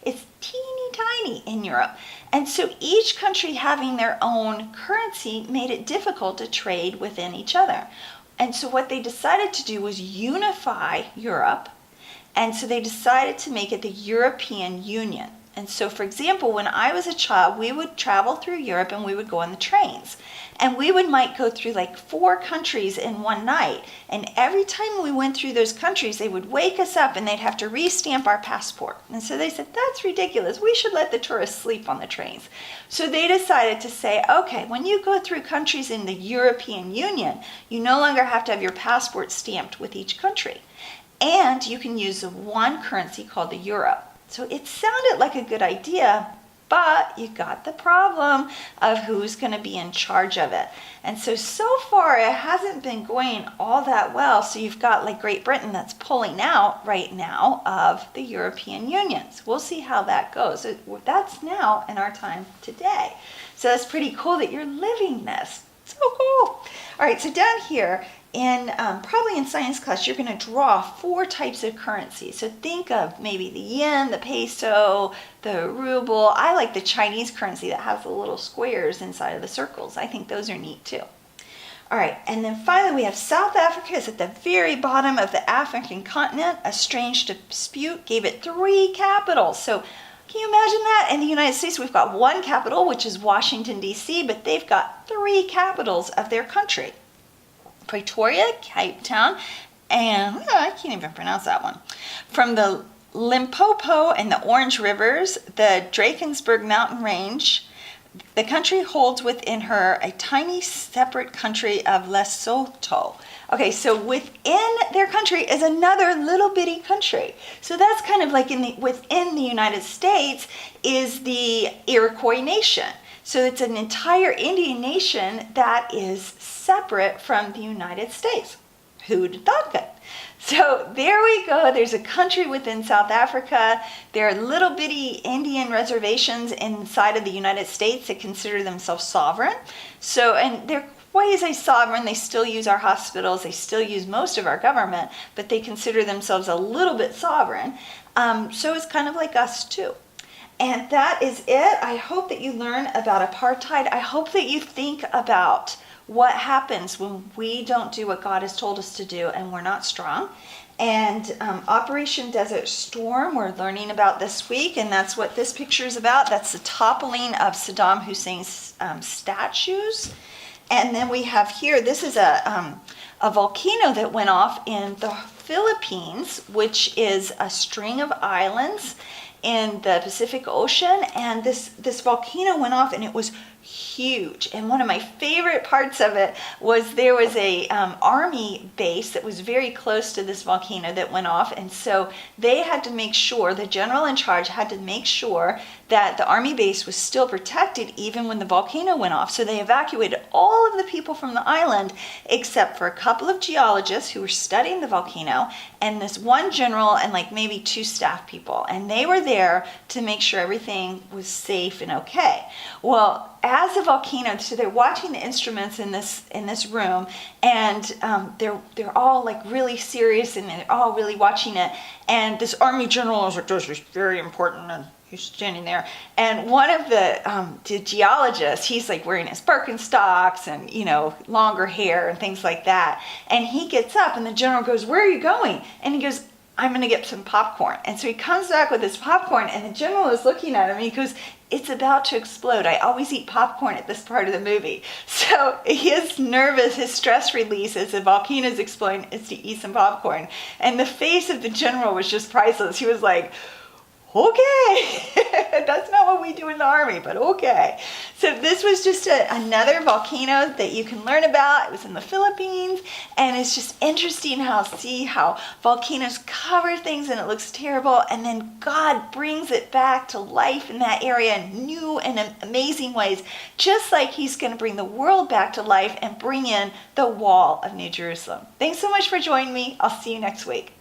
It's teeny tiny in Europe. And so each country having their own currency made it difficult to trade within each other. And so what they decided to do was unify Europe. And so they decided to make it the European Union. And so, for example, when I was a child, we would travel through Europe and we would go on the trains. And we might go through like 4 countries in one night. And every time we went through those countries, they would wake us up and they'd have to re-stamp our passport. And so they said, that's ridiculous. We should let the tourists sleep on the trains. So they decided to say, okay, when you go through countries in the European Union, you no longer have to have your passport stamped with each country. And you can use one currency called the euro. So it sounded like a good idea, but you got the problem of who's going to be in charge of it. And so far it hasn't been going all that well. So you've got like Great Britain that's pulling out right now of the European Union. So we'll see how that goes. So that's now in our time today. So that's pretty cool that you're living this. So cool. All right, so down here, probably in science class, you're going to draw 4 types of currency. So think of maybe the yen, the peso, the ruble. I like the Chinese currency that has the little squares inside of the circles. I think those are neat too. All right, and then finally we have South Africa. It's at the very bottom of the African continent. A strange dispute gave it 3 capitals. So can you imagine that? In the United States, we've got 1 capital, which is Washington, D.C., but they've got 3 capitals of their country. Pretoria, Cape Town, and I can't even pronounce that one. From the Limpopo and the Orange Rivers, the Drakensberg mountain range, the country holds within her a tiny separate country of Lesotho. Okay, so within their country is another little bitty country. So that's kind of like within the United States is the Iroquois Nation. So it's an entire Indian nation that is separate from the United States. Who'd have thought that? So there we go. There's a country within South Africa. There are little bitty Indian reservations inside of the United States that consider themselves sovereign. So, and they're quasi-sovereign. They still use our hospitals. They still use most of our government, but they consider themselves a little bit sovereign. So it's kind of like us too. And that is it. I hope that you learn about apartheid. I hope that you think about what happens when we don't do what God has told us to do and we're not strong. And Operation Desert Storm, we're learning about this week, and that's what this picture is about. That's the toppling of Saddam Hussein's statues. And then we have here, this is a volcano that went off in the Philippines, which is a string of islands in the Pacific Ocean, and this volcano went off and it was huge. And one of my favorite parts of it was there was a army base that was very close to this volcano that went off, and so they had to make sure, the general in charge had to make sure that the army base was still protected even when the volcano went off. So they evacuated all of the people from the island except for a couple of geologists who were studying the volcano and this one general and like maybe 2 staff people, and they were there to make sure everything was safe and okay. Well, as the volcano, so they're watching the instruments in this room, and they're all like really serious and they're all really watching it. And this army general is like, "This is very important," and he's standing there. And one of the geologists, he's like wearing his Birkenstocks and longer hair and things like that. And he gets up, and the general goes, "Where are you going?" And he goes, "I'm going to get some popcorn." And so he comes back with his popcorn, and the general is looking at him, and he goes, "It's about to explode. I always eat popcorn at this part of the movie." So his stress release as the volcano's exploding is to eat some popcorn. And the face of the general was just priceless. He was like, okay, that's not what we do in the army, but okay. So this was just another volcano that you can learn about. It was in the Philippines, and it's just interesting see how volcanoes cover things and it looks terrible, and then God brings it back to life in that area in new and amazing ways, just like he's going to bring the world back to life and bring in the wall of New Jerusalem. Thanks so much for joining me. I'll see you next week.